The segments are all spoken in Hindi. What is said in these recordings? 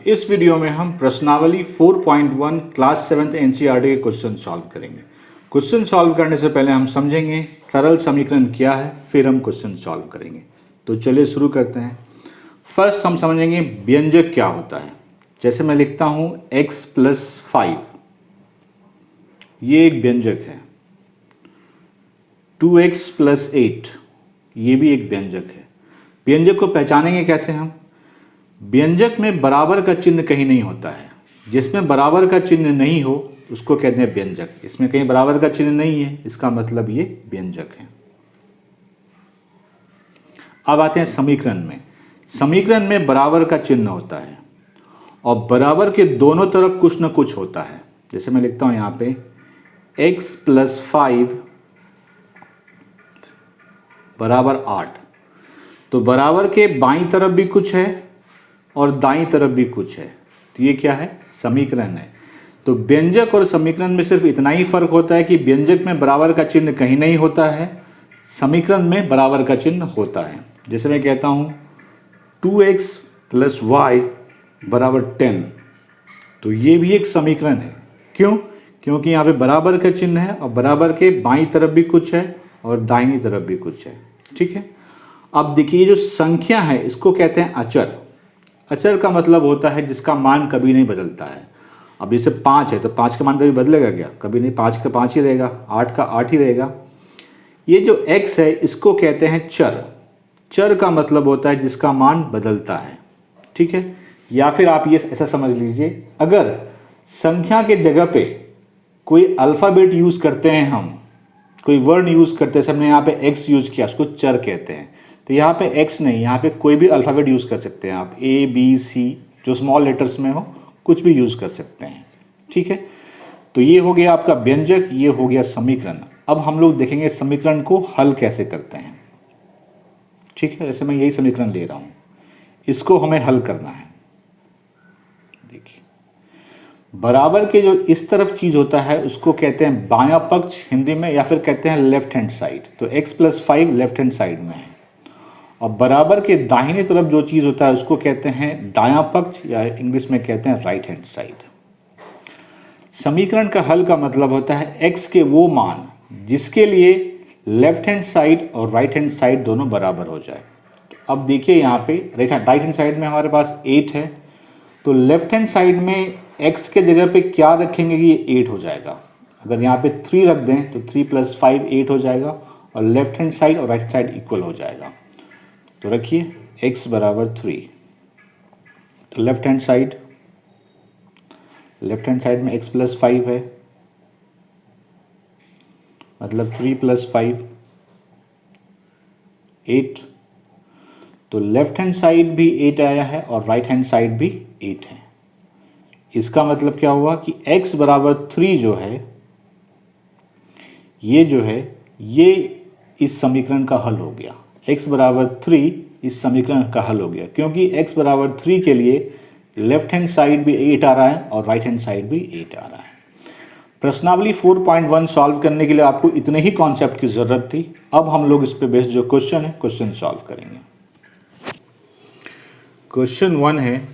इस वीडियो में हम प्रश्नावली 4.1 क्लास 7th एनसीईआरटी के क्वेश्चन सॉल्व करेंगे। क्वेश्चन सॉल्व करने से पहले हम समझेंगे सरल समीकरण क्या है, फिर हम क्वेश्चन सॉल्व करेंगे। तो चलिए शुरू करते हैं। फर्स्ट हम समझेंगे व्यंजक क्या होता है। जैसे मैं लिखता हूँ x + 5, ये एक व्यंजक है। 2x + 8, ये भी एक व्यंजक है। व्यंजक को पहचानेंगे कैसे हम? व्यंजक में बराबर का चिन्ह कहीं नहीं होता है। जिसमें बराबर का चिन्ह नहीं हो उसको कहते हैं व्यंजक। इसमें कहीं बराबर का चिन्ह नहीं है, इसका मतलब ये व्यंजक है। अब आते हैं समीकरण में। समीकरण में बराबर का चिन्ह होता है और बराबर के दोनों तरफ कुछ न कुछ होता है। जैसे मैं लिखता हूं यहां पे x + 5 = 8, तो बराबर के बाईं तरफ भी कुछ है और दाईं तरफ भी कुछ है, तो ये क्या है? समीकरण है। तो व्यंजक और समीकरण में सिर्फ इतना ही फर्क होता है कि व्यंजक में बराबर का चिन्ह कहीं नहीं होता है, समीकरण में बराबर का चिन्ह होता है। जैसे मैं कहता हूं 2x + y = 10, तो ये भी एक समीकरण है। क्यों? क्योंकि यहाँ पे बराबर का चिन्ह है और बराबर के बाईं तरफ भी कुछ है और दाहिनी तरफ भी कुछ है। ठीक है। अब देखिए, जो संख्या है इसको कहते हैं अचर। अचर का मतलब होता है जिसका मान कभी नहीं बदलता है। अब जैसे 5 है तो 5 का मान कभी बदलेगा क्या? कभी नहीं। 5 का 5 ही रहेगा, 8 का 8 ही रहेगा। ये जो x है इसको कहते हैं चर। चर का मतलब होता है जिसका मान बदलता है। ठीक है। या फिर आप ये ऐसा समझ लीजिए, अगर संख्या के जगह पे कोई अल्फ़ाबेट यूज़ करते हैं, हम कोई वर्ड यूज़ करते हैं, हमने यहाँ पे x यूज़ किया, उसको चर कहते हैं। तो यहाँ पे x नहीं, यहाँ पे कोई भी अल्फ़ाबेट यूज़ कर सकते हैं आप, A B C, जो स्मॉल लेटर्स में हो कुछ भी यूज़ कर सकते हैं। ठीक है। तो ये हो गया आपका व्यंजक, ये हो गया समीकरण। अब हम लोग देखेंगे समीकरण को हल कैसे करते हैं। ठीक है। जैसे मैं यही समीकरण ले रहा हूँ, इसको हमें हल करना है। देखिए, बराबर के जो इस तरफ चीज़ होता है उसको कहते हैं बायां पक्ष हिंदी में, या फिर कहते हैं लेफ्ट हैंड साइड। तो x + 5 लेफ्ट हैंड साइड में है और बराबर के दाहिने तरफ जो चीज़ होता है उसको कहते हैं दायां पक्ष, या इंग्लिश में कहते हैं राइट हैंड साइड। समीकरण का हल का मतलब होता है x के वो मान जिसके लिए लेफ्ट हैंड साइड और राइट हैंड साइड दोनों बराबर हो जाए। तो अब देखिए यहाँ पे राइट हैंड साइड में हमारे पास 8 है, तो लेफ्ट हैंड साइड में x के जगह पे क्या रखेंगे कि ये 8 हो जाएगा। अगर यहाँ पे 3 रख दें तो 3 + 5 8 हो जाएगा और लेफ्ट हैंड साइड और राइट हैंड साइड इक्वल हो जाएगा। तो रखिए x = 3, तो लेफ्ट हैंड साइड में x + 5 है, मतलब 3 + 5 8, तो लेफ्ट हैंड साइड भी 8 आया है और राइट हैंड साइड भी 8 है। इसका मतलब क्या हुआ कि x = 3 जो है, ये इस समीकरण का हल हो गया। x = 3 इस समीकरण का हल हो गया, क्योंकि x = 3 के लिए लेफ्ट हैंड साइड भी 8 आ रहा है और राइट हैंड साइड भी 8 आ रहा है। प्रश्नावली 4.1 सॉल्व करने के लिए आपको इतने ही कॉन्सेप्ट की ज़रूरत थी। अब हम लोग इस पे बेस्ड जो क्वेश्चन है, क्वेश्चन सॉल्व करेंगे। क्वेश्चन 1 है,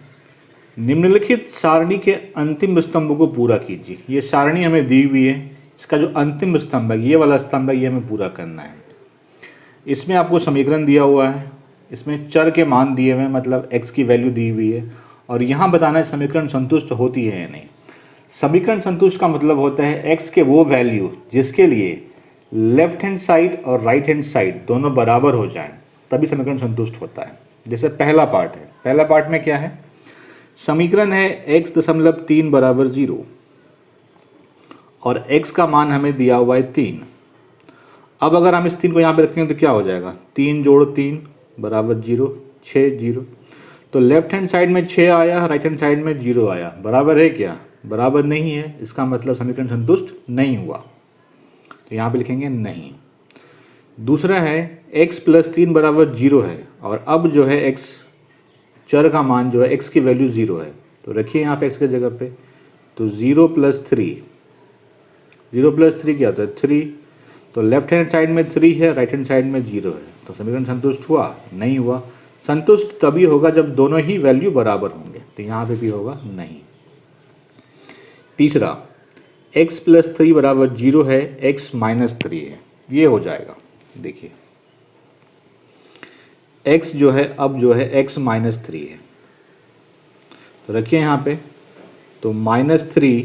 निम्नलिखित सारणी के अंतिम स्तंभ को पूरा कीजिए। ये सारणी हमें दी हुई है, इसका जो अंतिम स्तंभ है, ये वाला स्तंभ है, ये हमें पूरा करना है। इसमें आपको समीकरण दिया हुआ है, इसमें चर के मान दिए हुए हैं, मतलब x की वैल्यू दी हुई है, और यहाँ बताना है समीकरण संतुष्ट होती है या नहीं। समीकरण संतुष्ट का मतलब होता है x के वो वैल्यू जिसके लिए लेफ्ट हैंड साइड और राइट हैंड साइड दोनों बराबर हो जाएं, तभी समीकरण संतुष्ट होता है। जैसे पहला पार्ट है, पहला पार्ट में क्या है? समीकरण है x.3 = 0 और x का मान हमें दिया हुआ है 3। अब अगर हम इस 3 को यहाँ पे रखेंगे तो क्या हो जाएगा? 3 + 3 = 0, 6 0। तो लेफ्ट हैंड साइड में 6 आया, राइट हैंड साइड में 0 आया। बराबर है क्या? बराबर नहीं है। इसका मतलब समीकरण संतुष्ट नहीं हुआ, तो यहाँ पे लिखेंगे नहीं। दूसरा है x + 3 = 0 है, और अब जो है x चर का मान जो है x की वैल्यू 0 है, तो रखिए यहाँ पे x के जगह पे। तो 0 + 3 क्या होता है? 3। तो लेफ्ट हैंड साइड में 3 है, राइट हैंड साइड में 0 है, तो समीकरण संतुष्ट हुआ? नहीं हुआ। संतुष्ट तभी होगा जब दोनों ही वैल्यू बराबर होंगे, तो यहाँ पे भी होगा नहीं। तीसरा, x प्लस 3 बराबर 0 है, x माइनस 3 है, ये हो जाएगा। देखिए x जो है अब जो है x माइनस 3 है, तो रखिए यहाँ पे, तो -3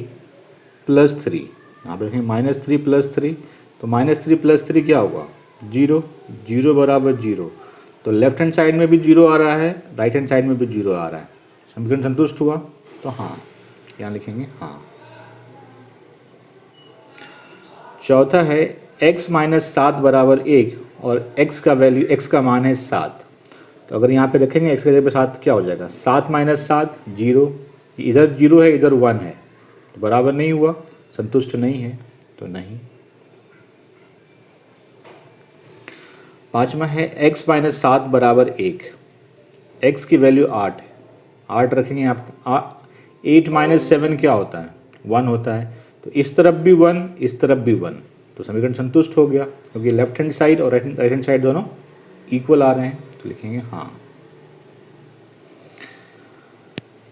प्लस 3, यहाँ पे रखें -3 प्लस 3, तो -3 प्लस 3 क्या होगा 0, 0 बराबर 0, तो लेफ्ट हैंड साइड में भी 0 आ रहा है, राइट हैंड साइड में भी 0 आ रहा है। समीकरण संतुष्ट हुआ, तो हाँ यहाँ लिखेंगे हाँ। चौथा है x माइनस 7 बराबर 1 और x का वैल्यू x का मान है 7, तो अगर यहाँ पे रखेंगे x के जगह पे 7 क्या हो जाएगा, 7 माइनस 7 0, इधर 0 है इधर 1 है, तो बराबर नहीं हुआ, संतुष्ट नहीं है, तो नहीं। पांचवा है x माइनस 7 बराबर 1, x की वैल्यू 8 है, 8 रखेंगे आप, 8 माइनस 7 क्या होता है 1 होता है, तो इस तरफ भी 1 इस तरफ भी 1, तो समीकरण संतुष्ट हो गया, क्योंकि लेफ्ट हैंड साइड और राइट हैंड साइड दोनों इक्वल आ रहे हैं, तो लिखेंगे हाँ।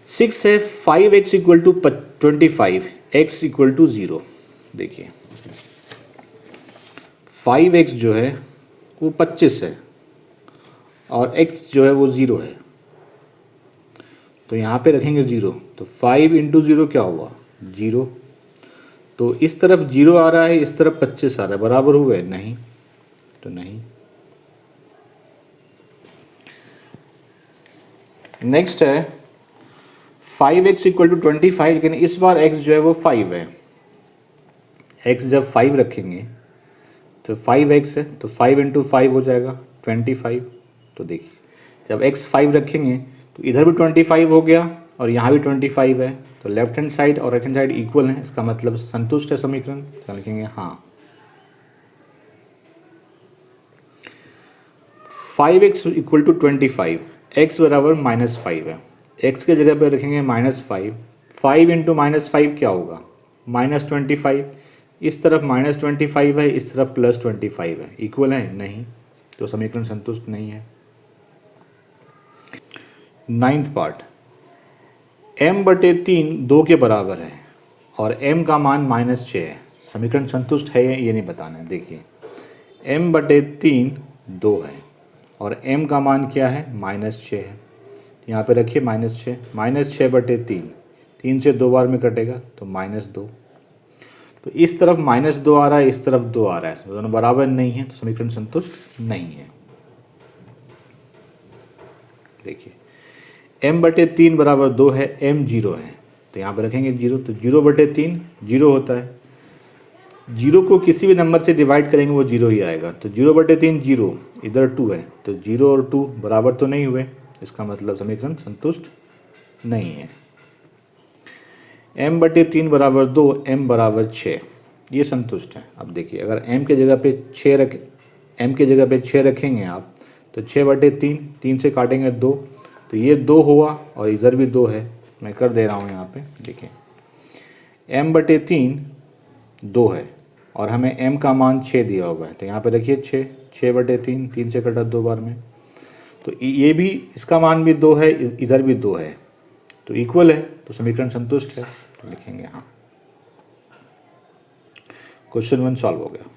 6 है 5x equal to 25, x equal to 0। देखिए 5x जो है वो 25 है और x जो है वो 0 है, तो यहाँ पे रखेंगे 0, तो 5 इंटू 0 क्या हुआ 0, तो इस तरफ 0 आ रहा है इस तरफ 25 आ रहा है, बराबर हुए नहीं, तो नहीं। नेक्स्ट है 5x इक्वल टू 25, लेकिन इस बार x जो है वो 5 है, x जब 5 रखेंगे तो 5x है, तो 5 इंटू 5 हो जाएगा 25, तो देखिए जब x 5 रखेंगे तो इधर भी 25 हो गया और यहाँ भी 25 है, तो लेफ्ट हैंड साइड और राइट हैंड साइड इक्वल है, इसका मतलब संतुष्ट है समीकरण, तो लिखेंगे हाँ। 5x इक्वल टू 25, x बराबर -5 है, x के जगह पर रखेंगे -5, 5 इंटू -5 क्या होगा -25, इस तरफ -25 है इस तरफ +25 है, इक्वल है नहीं, तो समीकरण संतुष्ट नहीं है। 9th पार्ट, m/3 2 के बराबर है और m का मान -6 है, समीकरण संतुष्ट है ये नहीं बताना है। देखिए m/3 2 है और m का मान क्या है -6 है, यहाँ पे रखिए -6, -6/3, 3 से 2 बार में कटेगा तो -2, तो इस तरफ -2 आ रहा है इस तरफ 2 आ रहा है, दोनों बराबर नहीं है, तो समीकरण संतुष्ट नहीं है। देखिए m/3 बराबर 2 है, m 0 है, तो यहाँ पे रखेंगे 0, तो 0/3 0 होता है, 0 को किसी भी नंबर से डिवाइड करेंगे वो 0 ही आएगा, तो 0/3 0, इधर 2 है, तो 0 और 2 बराबर तो नहीं हुए, इसका मतलब समीकरण संतुष्ट नहीं है। m/3 बराबर 2, m बराबर 6, ये संतुष्ट है। अब देखिए अगर m के जगह पे 6 रखेंगे आप, तो 6/3, 3 से काटेंगे 2, तो ये 2 हुआ और इधर भी 2 है, मैं कर दे रहा हूँ यहाँ पे। देखिए m/3 2 है और हमें m का मान 6 दिया हुआ है, तो यहाँ पे रखिए 6/3, 3 से कटा 2 बार में, तो ये भी इसका मान भी 2 है इधर भी 2 है, तो इक्वल है, तो समीकरण संतुष्ट है, तो लिखेंगे हाँ। क्वेश्चन 1 सॉल्व हो गया।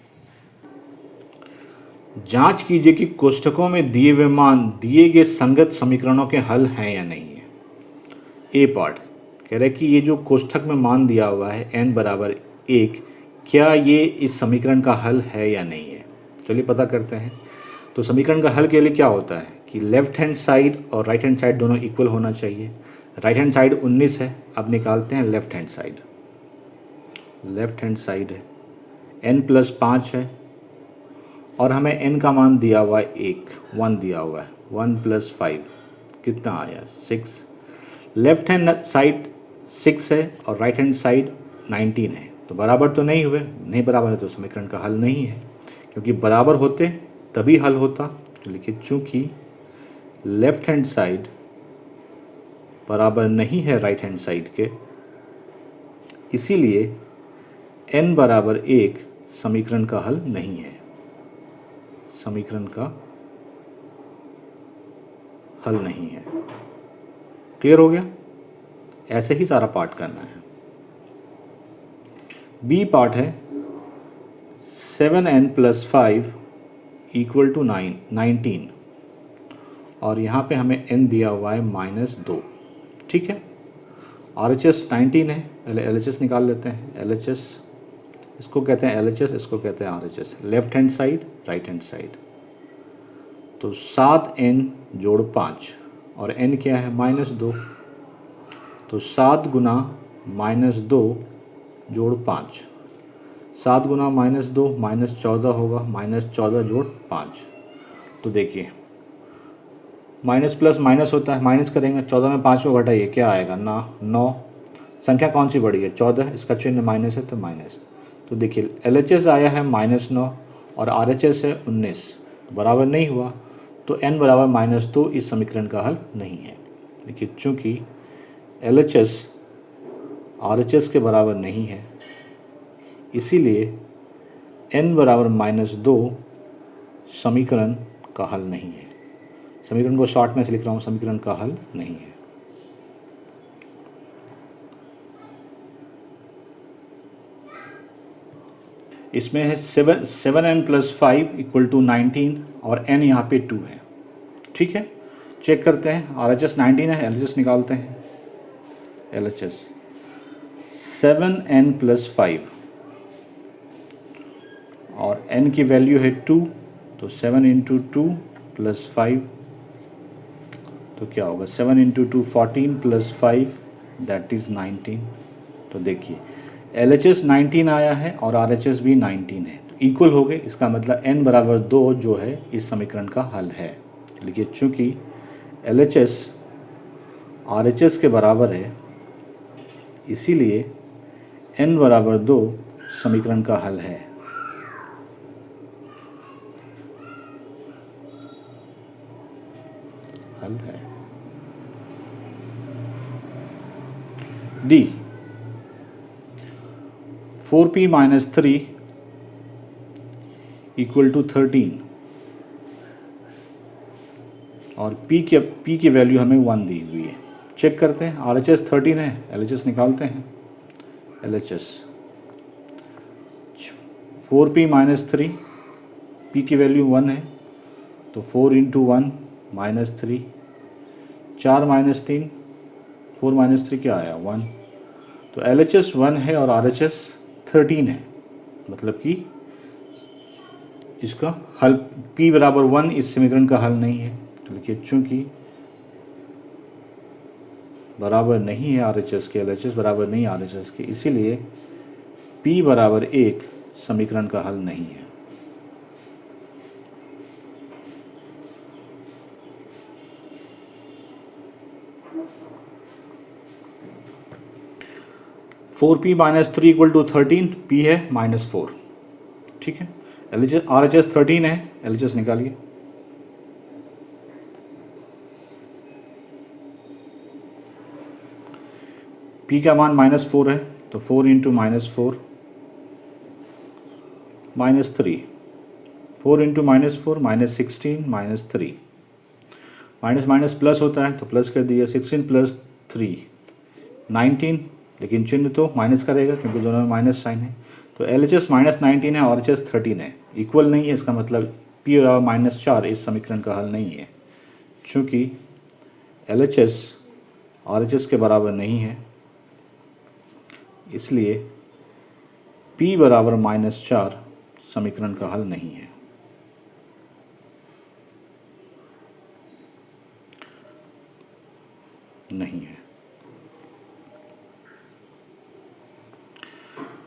जांच कीजिए कि कोष्ठकों में दिए हुए मान दिए गए संगत समीकरणों के हल हैं या नहीं है। ए पार्ट कह रहा है कि ये जो कोष्ठक में मान दिया हुआ है n बराबर 1, क्या ये इस समीकरण का हल है या नहीं है। चलिए पता करते हैं। तो समीकरण का हल के लिए क्या होता है कि लेफ्ट हैंड साइड और राइट हैंड साइड दोनों इक्वल होना चाहिए। राइट हैंड साइड 19 है, अब निकालते हैं left hand side. Left hand side है n + 5 है और हमें n का मान दिया हुआ है 1 दिया हुआ है, 1 + 5 कितना आया 6। लेफ्ट हैंड साइड 6 है और राइट हैंड साइड 19 है, तो बराबर तो नहीं हुए, नहीं बराबर है तो समीकरण का हल नहीं है, क्योंकि बराबर होते तभी हल होता। तो लिखिए चूँकि लेफ्ट हैंड साइड बराबर नहीं है राइट हैंड साइड के, इसीलिए n बराबर 1 समीकरण का हल नहीं है, समीकरण का हल नहीं है। क्लियर हो गया? ऐसे ही सारा पार्ट करना है। बी पार्ट है 7n + 5 = 19 और यहाँ पे हमें n दिया हुआ है -2। ठीक है, RHS 19 है, पहले LHS निकाल लेते हैं। LHS इसको कहते हैं LHS, इसको कहते हैं RHS, left hand side right hand side. तो 7n जोड़ 5 और n क्या है -2, तो 7 गुना -2 जोड़ 5, 7 गुना -2 -14 होगा, -14 जोड़ 5। तो देखिए माइनस प्लस माइनस होता है, माइनस करेंगे, 14 में 5 को घटाइए, क्या आएगा ना 9। संख्या कौन सी बड़ी है? 14, इसका चिन्ह माइनस है तो माइनस। तो देखिए LHS आया है -9 और RHS है 19, बराबर नहीं हुआ, तो n बराबर -2 इस समीकरण का हल नहीं है। देखिए चूँकि LHS RHS के बराबर नहीं है, इसीलिए n बराबर -2 समीकरण का हल नहीं है। समीकरण को शॉर्ट में से लिख रहा हूँ, समीकरण का हल नहीं है। इसमें है 7n + 5 = 19 और n यहाँ पे 2 है। ठीक है, चेक करते हैं। RHS 19 है, LHS निकालते हैं। LHS 7n + 5 और n की वैल्यू है 2, तो 7 × 2 + 5, तो क्या होगा 7 × 2 14 + 5 दैट इज़ 19। तो देखिए LHS 19 आया है और RHS भी 19 है, तो इक्वल हो गए। इसका मतलब n बराबर 2 जो है इस समीकरण का हल है। देखिए चूँकि LHS RHS के बराबर है, इसीलिए n बराबर 2 समीकरण का हल है। हल है। D 4p - 3 = 13 और p की वैल्यू हमें 1 दी हुई है। चेक करते हैं। RHS 13 है, LHS निकालते हैं। LHS 4p - 3, p की वैल्यू 1 है, तो 4 × 1 -3, 4 - 3, 4 - 3 क्या आया 1। तो LHS 1 है और RHS 13 है, मतलब कि इसका हल p बराबर 1 इस समीकरण का हल नहीं है। तो देखिए चूँकि बराबर नहीं है RHS के, LHS बराबर नहीं है RHS के, इसीलिए p बराबर 1 समीकरण का हल नहीं है। फोर p - 3 = 13, p है -4। ठीक है, RHS 13 है, LHS निकालिए। p का मान -4 है, तो 4 × -4 -3, 4 × -4 -16 -3, माइनस माइनस प्लस होता है तो प्लस कर दिया। 16 + 3 19, लेकिन चिन्ह तो माइनस का रहेगा क्योंकि दोनों में माइनस साइन है। तो LHS -19 है और RHS 13 है, इक्वल नहीं है। इसका मतलब p बराबर -4 इस समीकरण का हल नहीं है। चूँकि LHS RHS के बराबर नहीं है, इसलिए p बराबर -4 समीकरण का हल नहीं है। नहीं है।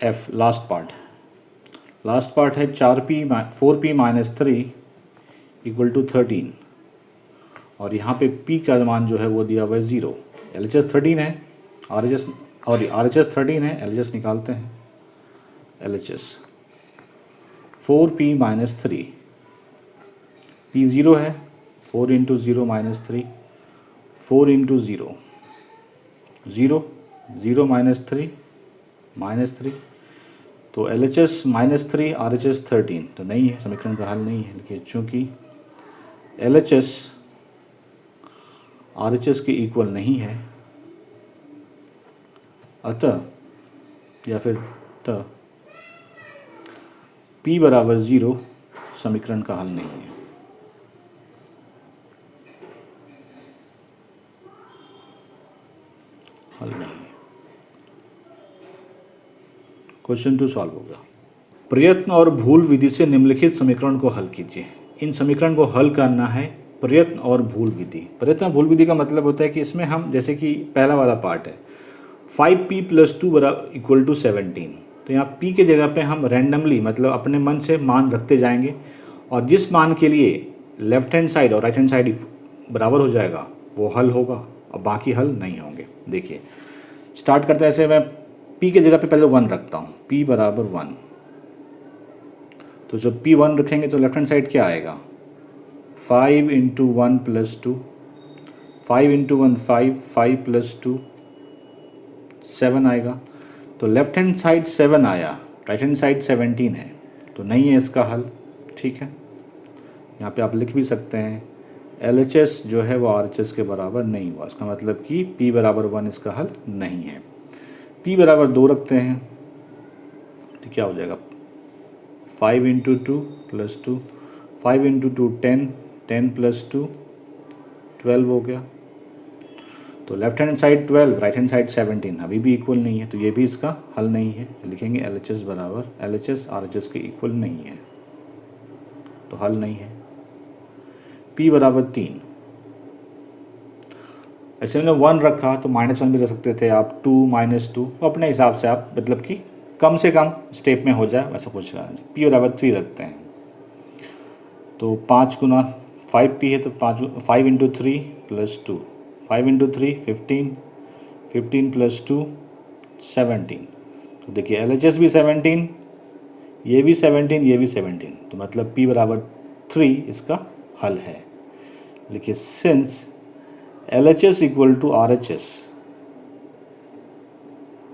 F लास्ट पार्ट है 4p 4p - 3 = 13 और यहाँ पे p का मान जो है वो दिया हुआ है 0। LHS 13 है, RHS 13 है, LHS निकालते हैं। LHS 4p - 3, p 0 है, 4 × 0 - 3, 4 × 0 0 0 -3 -3, तो LHS -3 RHS 13 तो नहीं है, समीकरण का हल नहीं है। देखिए चूँकि LHS RHS के इक्वल नहीं है, अतः या फिर त P बराबर 0 समीकरण का हल नहीं है। हल नहीं है। क्वेश्चन 2 सॉल्व होगा। प्रयत्न और भूल विधि से निम्नलिखित समीकरण को हल कीजिए। इन समीकरण को हल करना है प्रयत्न और भूल विधि। प्रयत्न और भूल विधि का मतलब होता है कि इसमें हम, जैसे कि पहला वाला पार्ट है 5p + 2 = 17, तो यहाँ p के जगह पे हम रैंडमली मतलब अपने मन से मान रखते जाएंगे और जिस मान के लिए लेफ्ट हैंड साइड और राइट हैंड साइड बराबर हो जाएगा वो हल होगा और बाकी हल नहीं होंगे। देखिए स्टार्ट करते हैं ऐसे, मैं p के जगह पे पहले 1 रखता हूँ, p बराबर 1, तो जब p 1 रखेंगे तो लेफ्ट हैंड साइड क्या आएगा 5 × 1 + 2, 5 × 1 5, 5 + 2 7 आएगा। तो लेफ्ट हैंड साइड 7 आया, राइट हैंड साइड 17 है, तो नहीं है इसका हल। ठीक है, यहाँ पे आप लिख भी सकते हैं LHS जो है वो RHS के बराबर नहीं हुआ, इसका मतलब कि P बराबर 1 इसका हल नहीं है। P बराबर 2 रखते हैं तो क्या हो जाएगा 5 × 2 + 2, 5 × 2 10, 10 + 2 12 हो गया। तो left hand side 12, right hand side 17 अभी भी इक्वल नहीं है, तो ये भी इसका हल नहीं है। लिखेंगे LHS बराबर LHS RHS के इक्वल नहीं है, तो हल नहीं है। P बराबर 3, ऐसे मैंने 1 रखा तो -1 भी रख सकते थे आप, 2 -2 अपने हिसाब से आप, मतलब कि कम से कम स्टेप में हो जाए वैसा कुछ करना चाहिए। P बराबर 3 रखते हैं तो 5 × 5p है तो 5 × 3 + 2, 5 × 3 15, 15 + 2 17। तो देखिए LHS भी 17, ये भी 17, ये भी 17, तो मतलब P बराबर 3 इसका हल है। लिखिए सिंस LHS = RHS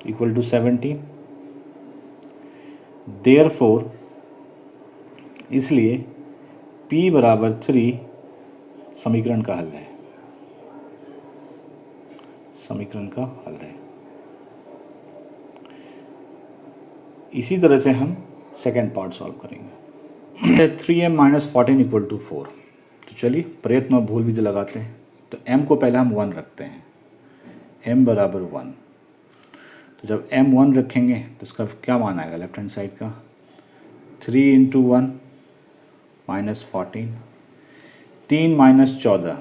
= 17, देयरफॉर इसलिए P बराबर 3 समीकरण का हल है, समीकरण का हल है। इसी तरह से हम सेकेंड पार्ट सॉल्व करेंगे। 3m - 14 = 4। तो चलिए प्रयत्न और भूल विधि लगाते हैं। तो m को पहले हम 1 रखते हैं, m बराबर 1। तो जब m 1 रखेंगे तो इसका क्या मान आएगा लेफ्ट हैंड साइड का 3 × 1 -14, 3 - 14,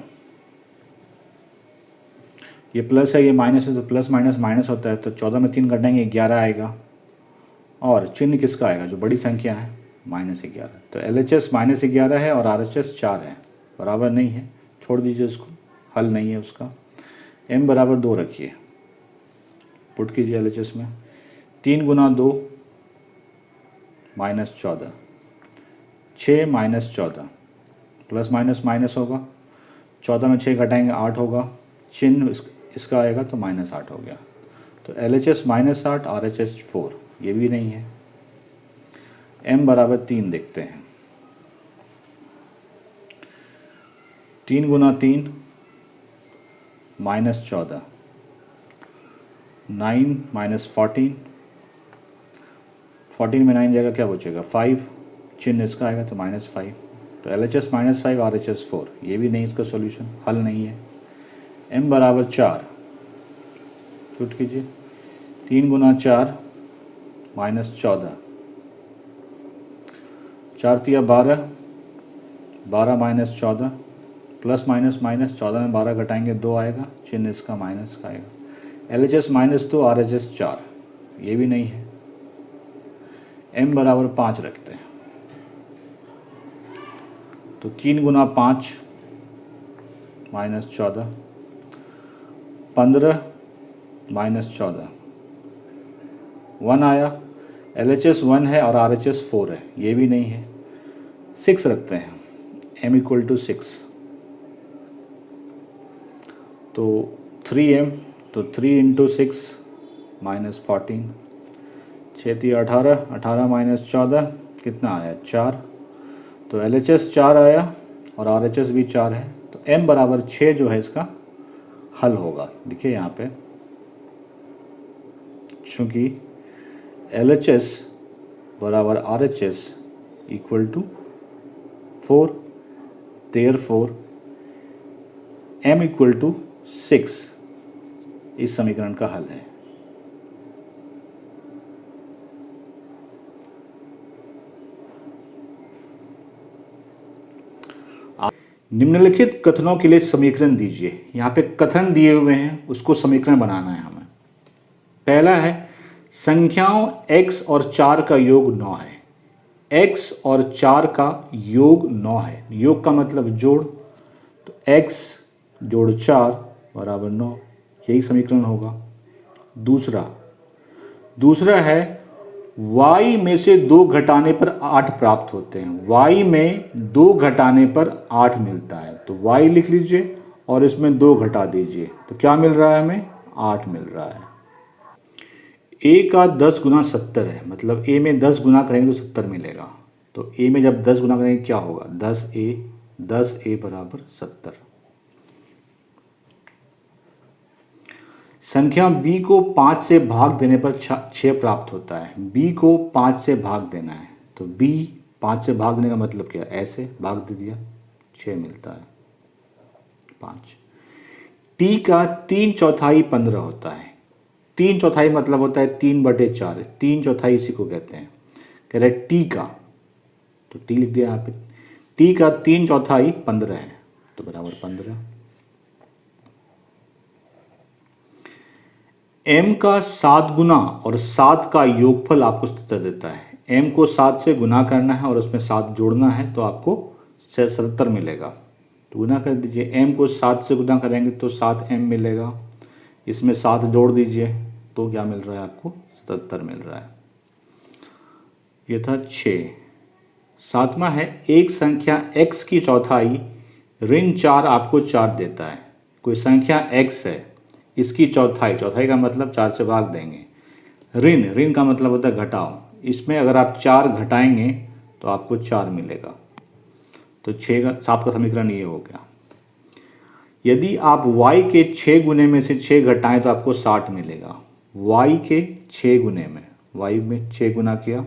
ये प्लस है ये माइनस है, तो प्लस माइनस माइनस होता है, तो 14 में 3 घटाएंगे 11 आएगा, और चिन्ह किसका आएगा जो बड़ी संख्या है -11। तो LHS -11 है और RHS 4 है, बराबर नहीं है, छोड़ दीजिए उसको, हल नहीं है उसका। m बराबर 2 रखिए, पुट कीजिए LHS में, 3 × 2 -14, 6 - 14, प्लस माइनस माइनस होगा, 14 में 6 घटाएंगे 8 होगा, चिन्ह इसका आएगा तो -8 हो गया। तो LHS -8, RHS 4, ये भी नहीं है। m बराबर 3 देखते हैं, 3 × 3 -14, 9 - 14, 14 में 9 जाएगा क्या बचेगा 5, चिन्ह इसका आएगा तो -5। तो LHS -5, RHS 4, ये भी नहीं इसका सॉल्यूशन, हल नहीं है। m बराबर 4, पुट कीजिए, 3 × 4 -14, 4 × 12, 12 - 14, प्लस माइनस माइनस, 14 में 12 घटाएंगे 2 आएगा, चिन्ह इसका माइनस का आएगा। LHS -2, RHS 4, ये भी नहीं है। m बराबर 5 रखते हैं, तो 3 × 5 -14, 15 -14, 1 आया। LHS 1 है और RHS 4 है, ये भी नहीं है। 6 रखते हैं, m = 6, तो 3m, तो 3 × 6 -14, 6 × 18, 18 - 14 कितना आया 4, तो LHS 4 आया और RHS भी 4 है, तो m बराबर 6 जो है इसका हल होगा। देखिए यहाँ पे, चूँकि LHS बराबर RHS equal to 4, therefore M equal to 6 इस समीकरण का हल है। निम्नलिखित कथनों के लिए समीकरण दीजिए। यहाँ पे कथन दिए हुए हैं, उसको समीकरण बनाना है हमें। पहला है संख्याओं x और 4 का योग 9 है। x और 4 का योग 9 है। योग का मतलब जोड़, तो x जोड़ 4 बराबर 9, यही समीकरण होगा। दूसरा है y में से 2 घटाने पर 8 प्राप्त होते हैं। y में 2 घटाने पर 8 मिलता है, तो y लिख लीजिए और इसमें 2 घटा दीजिए, तो क्या मिल रहा है हमें? 8 मिल रहा है। a का 10 गुना 70 है, मतलब a में 10 गुना करेंगे तो 70 मिलेगा। तो a में जब 10 गुना करेंगे क्या होगा? 10a बराबर 70। संख्या b को 5 से भाग देने पर 6 प्राप्त होता है। b को 5 से भाग देना है, तो b 5 से भाग देने का मतलब क्या? ऐसे भाग दे दिया, 6 मिलता है 5। t का 3/4 15 होता है। 3/4 मतलब होता है 3/4, 3/4 इसी को कहते हैं। कह रहे t का, तो t लिख दिया यहाँ पे, t का 3/4 15 है, तो बराबर 15। m का 7 गुना और 7 का योगफल आपको 70 देता है। m को 7 से गुना करना है और उसमें 7 जोड़ना है, तो आपको 70 मिलेगा। तो गुना कर दीजिए, m को 7 से गुना करेंगे तो 7m मिलेगा, इसमें 7 जोड़ दीजिए तो क्या मिल रहा है आपको? 77 मिल रहा है। ये था 6। सातवां है एक संख्या x की चौथाई ऋण 4 आपको 4 देता है। कोई संख्या x है, इसकी चौथाई का मतलब 4 से भाग देंगे। ऋण का मतलब होता है घटाओ, इसमें अगर आप 4 घटाएंगे तो आपको 4 मिलेगा। तो 7 का समीकरण ये हो गया। यदि आप y के 6 गुने में से 6 घटाएं तो आपको 60 मिलेगा। y के 6 गुने में, y में 6 गुना किया,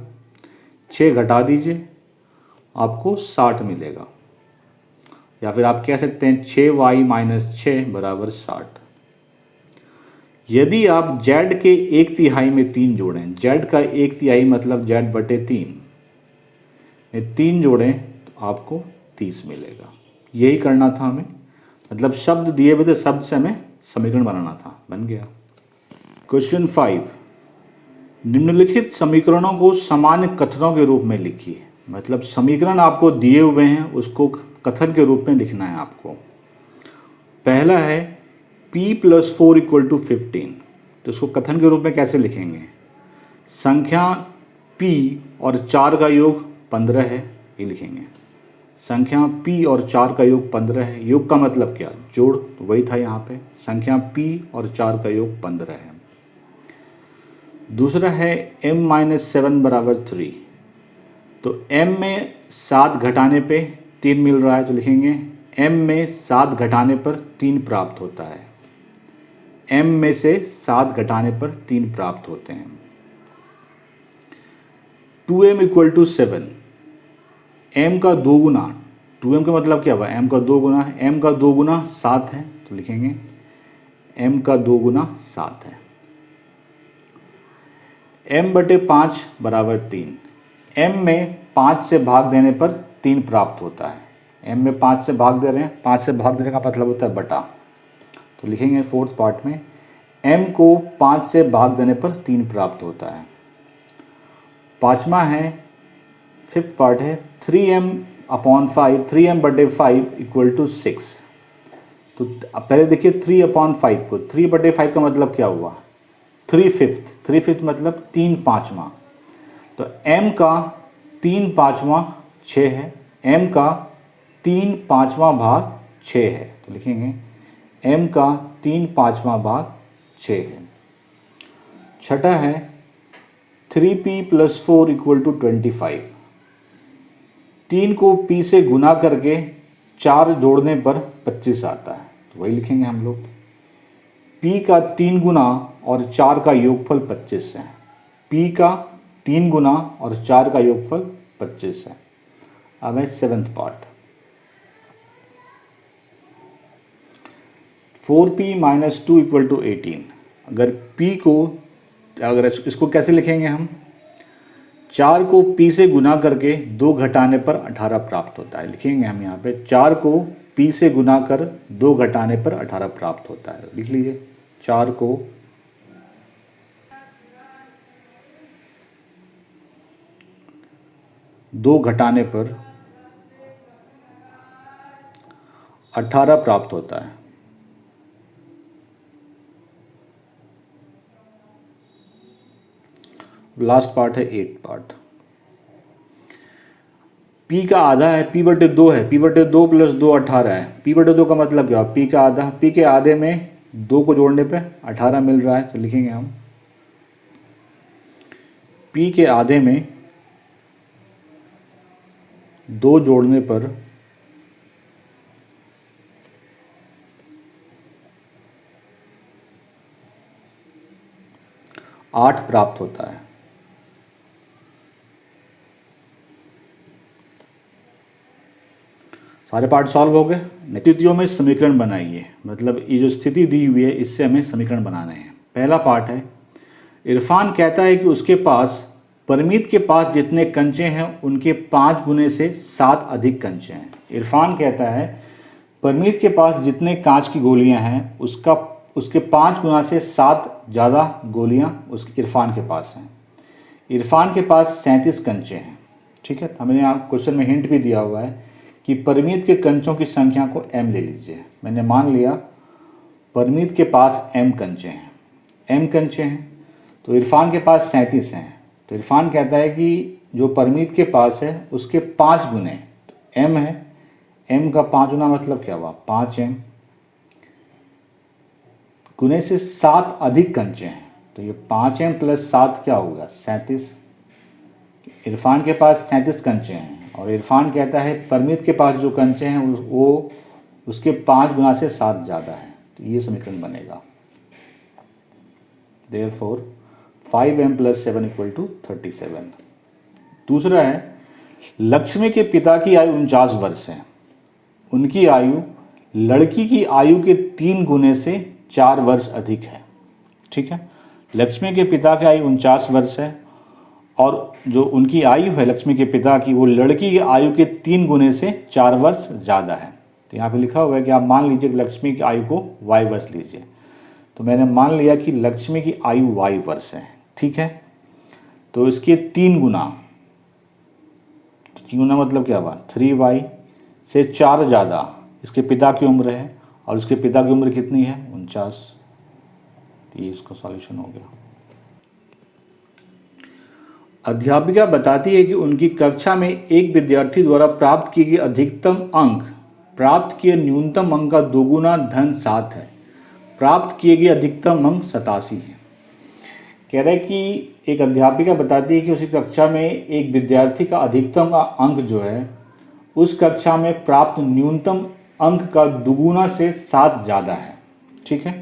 6 घटा दीजिए, आपको 60 मिलेगा। या फिर आप कह सकते हैं 6y - 6 बराबर 60। यदि आप z के 1/3 में 3 जोड़ें, z का 1/3 मतलब z/3 में 3 जोड़ें तो आपको 30 मिलेगा। यही करना था हमें, मतलब शब्द दिए हुए थे, शब्द से हमें समीकरण बनाना था, बन गया। क्वेश्चन 5, निम्नलिखित समीकरणों को सामान्य कथनों के रूप में लिखिए। मतलब समीकरण आपको दिए हुए हैं, उसको कथन के रूप में लिखना है आपको। पहला है p + 4 = 15, तो इसको कथन के रूप में कैसे लिखेंगे? संख्या p और 4 का योग 15 है, ये लिखेंगे। संख्या p और 4 का योग 15 है, योग का मतलब क्या? जोड़, तो वही था यहाँ पे, संख्या p और 4 का योग 15 है। दूसरा है m - 7 बराबर 3, तो m में 7 घटाने पे 3 मिल रहा है, तो लिखेंगे m में 7 घटाने पर 3 प्राप्त होता है। m में से 7 घटाने पर 3 प्राप्त होते हैं। 2m = 7, m का 2 गुना, 2m का मतलब क्या हुआ? m का 2 गुना है, m का 2 गुना 7 है, तो लिखेंगे m का 2 गुना 7 है। m/5 बराबर 3, m में 5 से भाग देने पर 3 प्राप्त होता है। m में 5 से भाग दे रहे हैं, 5 से भाग देने का मतलब होता है बटा, तो लिखेंगे 4th पार्ट में m को 5 से भाग देने पर 3 प्राप्त होता है। पाँचवा है 5th पार्ट है 3m/5, 3m/5 = 6। तो अब पहले देखिए 3/5 को, 3/5 का मतलब क्या हुआ? 3/5 मतलब 3/5, तो m का 3/5 6 है, m का 3/5 भाग 6 है, तो लिखेंगे m का 3/5 भाग 6 है। छठा है 3p + 4 = 25, 3 को p से गुना करके 4 जोड़ने पर 25 आता है, तो वही लिखेंगे हम लोग। P का 3 गुना और 4 का योगफल 25 है। P का 3 गुना और 4 का योगफल 25 है। अब है 7th पार्ट। 4P - 2 = 18। अगर P को, अगर इसको कैसे लिखेंगे हम, 4 को P से गुना करके 2 घटाने पर 18 प्राप्त होता है। लिखेंगे हम यहाँ पे 4 को P से गुना कर 2 घटाने पर 18 प्राप्त होता है। लिख लीजिए 4 को 2 घटाने पर 18 प्राप्त होता है। लास्ट पार्ट है 8th पार्ट। P का आधा है, P/2 है, P/2 + 2 18 है। P/2 का मतलब क्या? P का आधा, P के आधे में 2 को जोड़ने पे 18 मिल रहा है, तो लिखेंगे हम P के आधे में 2 जोड़ने पर 8 प्राप्त होता है। सारे पार्ट सॉल्व हो गए। स्थितियों में समीकरण बनाइए, मतलब ये जो स्थिति दी हुई है इससे हमें समीकरण बनाने हैं। पहला पार्ट है, इरफान कहता है कि उसके पास परमीत के पास जितने कंचे हैं उनके 5 गुने से 7 अधिक कंचे हैं। इरफान कहता है परमीत के पास जितने कांच की गोलियां हैं उसके 5 गुना से 7 ज़्यादा गोलियां उस इरफान के पास हैं। इरफान के पास 37 कंचे हैं। ठीक है, हमने यहाँ क्वेश्चन में हिंट भी दिया हुआ है कि परमीत के कंचों की संख्या को m ले लीजिए। मैंने मान लिया परमीत के पास m कंचे हैं, m कंचे हैं, तो इरफान के पास 37 हैं। तो इरफान कहता है कि जो परमीत के पास है उसके 5 गुने, तो m है, m का 5 गुना मतलब क्या हुआ 5m गुने से 7 अधिक कंचे हैं, तो ये 5m + 7 क्या होगा 37। इरफान के पास 37 कंचे हैं और इरफान कहता है परमीत के पास जो कंचे हैं वो उसके 5 गुना से 7 ज़्यादा है, तो ये समीकरण बनेगा। Therefore 5m + 7 = 37। दूसरा है, लक्ष्मी के पिता की आयु 49 वर्ष है। उनकी आयु लड़की की आयु के 3 गुने से 4 वर्ष अधिक है। ठीक है, लक्ष्मी के पिता की आयु 49 वर्ष है और जो उनकी आयु है लक्ष्मी के पिता की वो लड़की की आयु के 3 गुने से 4 वर्ष ज़्यादा है। तो यहाँ पे लिखा हुआ है कि आप मान लीजिए कि लक्ष्मी की आयु को y वर्ष लीजिए। तो मैंने मान लिया कि लक्ष्मी की आयु y वर्ष है। ठीक है, तो इसके 3 गुना, 3 गुना मतलब क्या हुआ 3y से 4 ज़्यादा इसके पिता की उम्र है और इसके पिता की उम्र कितनी है 49। ये इसका सॉल्यूशन हो गया। अध्यापिका बताती है कि उनकी कक्षा में एक विद्यार्थी द्वारा प्राप्त किए गए अधिकतम अंक प्राप्त किए न्यूनतम अंक का 2 गुना धन 7 है। प्राप्त किए गए अधिकतम अंक 87 है। कह रहे हैं कि एक अध्यापिका बताती है कि उसी कक्षा में एक विद्यार्थी का अधिकतम अंक जो है उस कक्षा में प्राप्त न्यूनतम अंक का 2 गुना से 7 ज़्यादा है। ठीक है,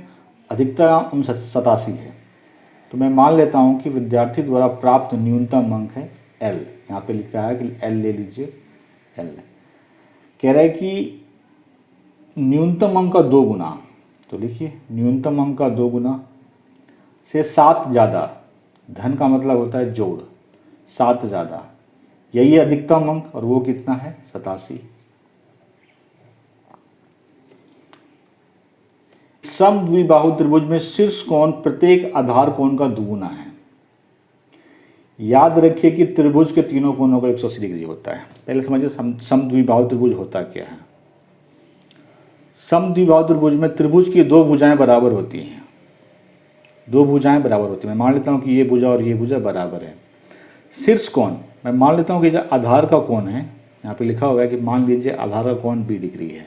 अधिकतम अंक 87 है। तो मैं मान लेता हूँ कि विद्यार्थी द्वारा प्राप्त न्यूनतम अंक है L। यहाँ पे लिखा है कि L ले लीजिए, L कह रहा है कि न्यूनतम अंक का 2 गुना, तो लिखिए न्यूनतम अंक का 2 गुना से 7 ज़्यादा, धन का मतलब होता है जोड़, 7 ज़्यादा, यही है अधिकतम अंक और वो कितना है 87। समद्विबाहु त्रिभुज में शीर्ष कोण प्रत्येक आधार कोण का दुगुना है। याद रखिए कि त्रिभुज के तीनों कोणों का 180 डिग्री होता है। पहले समझिए समद्विबाहु त्रिभुज होता क्या है। समद्विबाहु त्रिभुज में त्रिभुज की 2 भुजाएं बराबर होती हैं। 2 भुजाएं बराबर होती हैं। मैं मान लेता हूं कि ये भुजा और ये भुजा बराबर है। शीर्ष कोण मैं मान लेता हूं कि जो आधार का कोण है, यहाँ पे लिखा हुआ है कि मान लीजिए आधार का कोण 20 डिग्री है,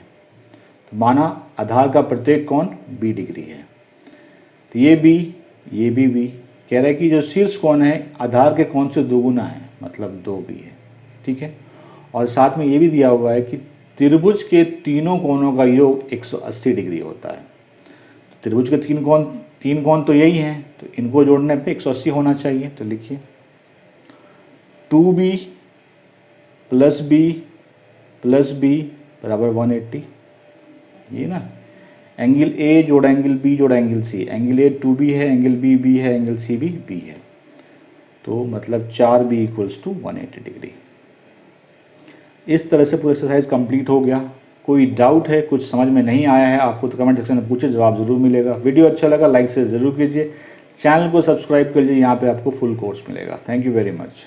तो माना आधार का प्रत्येक कोण 20 डिग्री है, तो ये भी कह रहा है कि जो शीर्ष कोण है आधार के कोण से 2 गुना है, मतलब 2 भी है। ठीक है, और साथ में ये भी दिया हुआ है कि त्रिभुज के तीनों कोणों का योग 180 डिग्री होता है। त्रिभुज के तीन कोण तो यही हैं, तो इनको जोड़ने पे 180 होना चाहिए। तो लिखिए 2b प्लस बी बराबर 180, ये ना। एंगल ए जोड़ा एंगल बी जोड़ा angle C, angle A 2b है, एंगल बी है, एंगल सी भी b है, तो मतलब 4b इक्वल्स टू 180 डिग्री। इस तरह से पूरा एक्सरसाइज कंप्लीट हो गया। कोई डाउट है, कुछ समझ में नहीं आया है आपको, तो कमेंट सेक्शन में पूछे, जवाब जरूर मिलेगा। वीडियो अच्छा लगा लाइक से ज़रूर कीजिए, चैनल को सब्सक्राइब कर लीजिए, यहाँ पे आपको फुल कोर्स मिलेगा। Thank you very much.